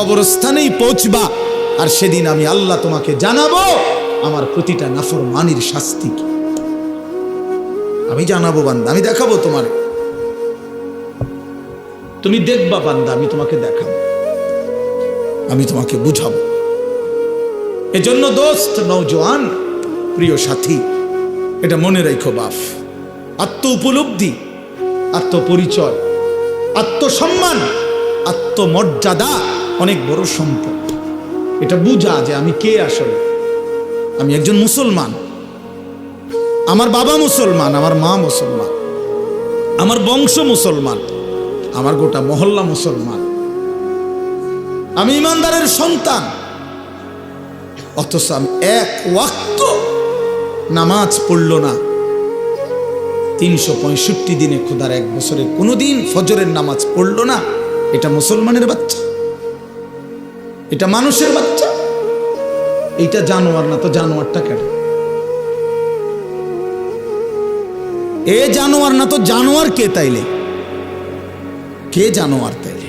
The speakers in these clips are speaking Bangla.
কবরস্থানেই পৌঁছবা, আর সেদিন আমি আল্লাহ তোমাকে জানাবো আমার প্রতিটা নাফরমানির শাস্তি কি। আমি জানাবো বান্দা, আমি দেখাবো তোমার, তুমি দেখবা বান্দা, আমি তোমাকে দেখাবো, আমি তোমাকে বুঝাবো। এজন্য দোস্ত, নওজোয়ান, প্রিয় সাথী, এটা মনে রেখো বাপ, আত্ম উপলব্ধি, আত্মপরিচয়, আত্মসম্মান, আত্মমর্যাদা অনেক বড় সম্পদ। এটা বুঝা যে আমি কে আসলে। আমি একজন মুসলমান, আমার বাবা মুসলমান, আমার মা মুসলমান, আমার বংশ মুসলমান, আমার গোটা মহল্লা মুসলমান, আমি ইমানদারের সন্তান, অথচ আমি এক ওয়াক্ত নামাজ পড়ল না 365 দিনে, খোদার এক বছরে কোনোদিন ফজরের নামাজ পড়ল না। এটা মুসলমানের বাচ্চা? এটা মানুষের বাচ্চা? এইটা জানোয়ার না তো জানোয়ারটা কেন? এ জানোয়ার না তো জানোয়ার কে তাইলে? কে জানোয়ার তাইলে?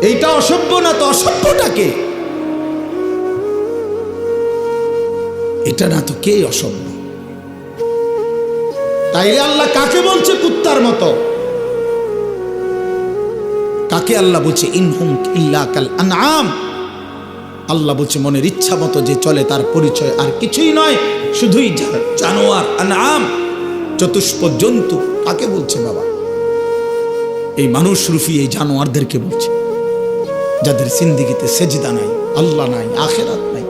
এইটা অসভ্য না তো অসভ্যটা কে? এটা না তো কে অসভ্য? তাইলে আল্লাহ কাকে বলছে কুত্তার মতো? কাকে আল্লাহ বলছে ইনহুম ইল্লা কাল আনআম? আল্লাহ বলছে মনের ইচ্ছা মতো যে চলে তার পরিচয় আর কিছুই নয়, শুধুই জানোয়ার, আনআম, চতুষ্পদ জন্তু। কাকে বলছে বাবা? এই মানুষ রূপী এই জানোয়ারদেরকে বলছে, যাদের জিন্দেগিতে সেজদা নাই, আল্লাহ নাই, আখিরাত নাই।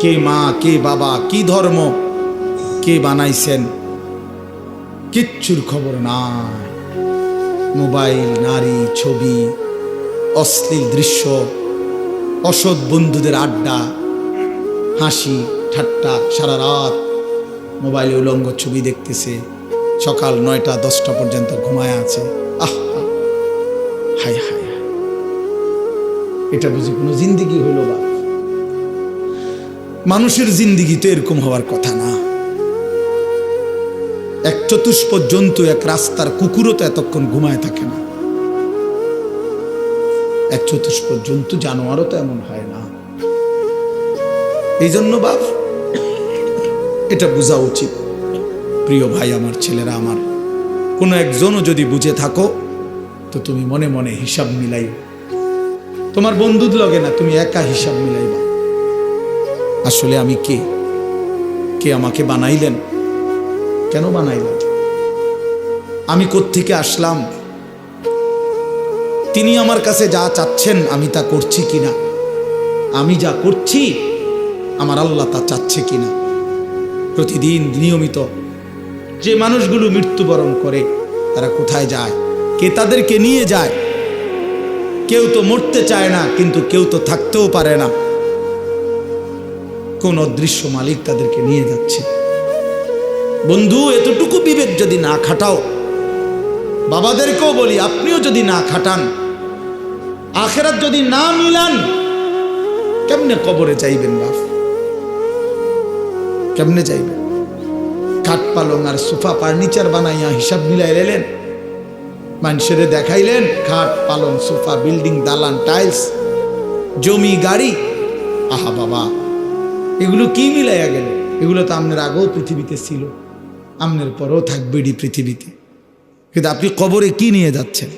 কে মা, কে বাবা, কি ধর্ম, কে বানাইছেন, কিচ্ছুর খবর নাই। মোবাইল, নারী, ছবি, অশ্লীল দৃশ্য, অসৎ বন্ধুদের আড্ডা, হাসি ঠাট্টা, সারা রাত মোবাইলে উলঙ্গ ছবি দেখতেছে, সকাল 9টা 10টা পর্যন্ত ঘুমায় আছে। আহা, হায় হায়, এটা বুঝি কোনো জিন্দিগি হইল? বা মানুষের জিন্দিগি তো এরকম হওয়ার কথা না। এক চতুষ্পদ জন্তু, এক রাস্তার কুকুরও তো এতক্ষণ ঘুমায় থাকে না। এক চতুষ্পদ জন্তু, জানোয়ারও তো এমন হয় না। এই জন্য বাপ, এটা বোঝা উচিত। প্রিয় ভাই আমার, ছেলেরা আমার, কোনো একজনও যদি বুঝে থাকো তো তুমি মনে মনে হিসাব মিলাই। তোমার বন্ধুর লগে না, তুমি একা হিসাব মিলাইবা। আসলে আমি কে? কে আমাকে বানাইলেন? কেন বানাইলেন? আমি কোত্থেকে আসলাম? তিনি আমার কাছে যা চাচ্ছেন আমি তা করছি কিনা? আমি যা করছি আমার আল্লাহ তা চাচ্ছে কিনা? প্রতিদিন নিয়মিত যে মানুষগুলো মৃত্যুবরণ করে তারা কোথায় যায়? কে তাদেরকে নিয়ে যায়? কেউ তো মরতে চায় না, কিন্তু কেউ তো থাকতেও পারে না। কোন অদৃশ্য মালিক তাদেরকে নিয়ে যাচ্ছে। বন্ধু, এতটুকু বিবেক যদি না খাটাও, বাবাদেরকেও বলি, আপনিও যদি না খাটান, আখিরাত যদি না মিলান, কেমনে কবরে যাইবেন বাপ? কেমনে যাইবেন? খাট পালং আর সোফা ফার্নিচার বানাইয়া হিসাব মিলাই এলেন, মানুষের দেখাইলেন খাট পালং সোফা, বিল্ডিং, দালান, টাইলস, জমি, গাড়ি। আহা বাবা, এগুলো কি মিলাইয়া গেল? এগুলো তো আপনার আগেও পৃথিবীতে ছিল, আপনার পরেও থাকবে পৃথিবীতে, কিন্তু আপনি কবরে কি নিয়ে যাচ্ছেন?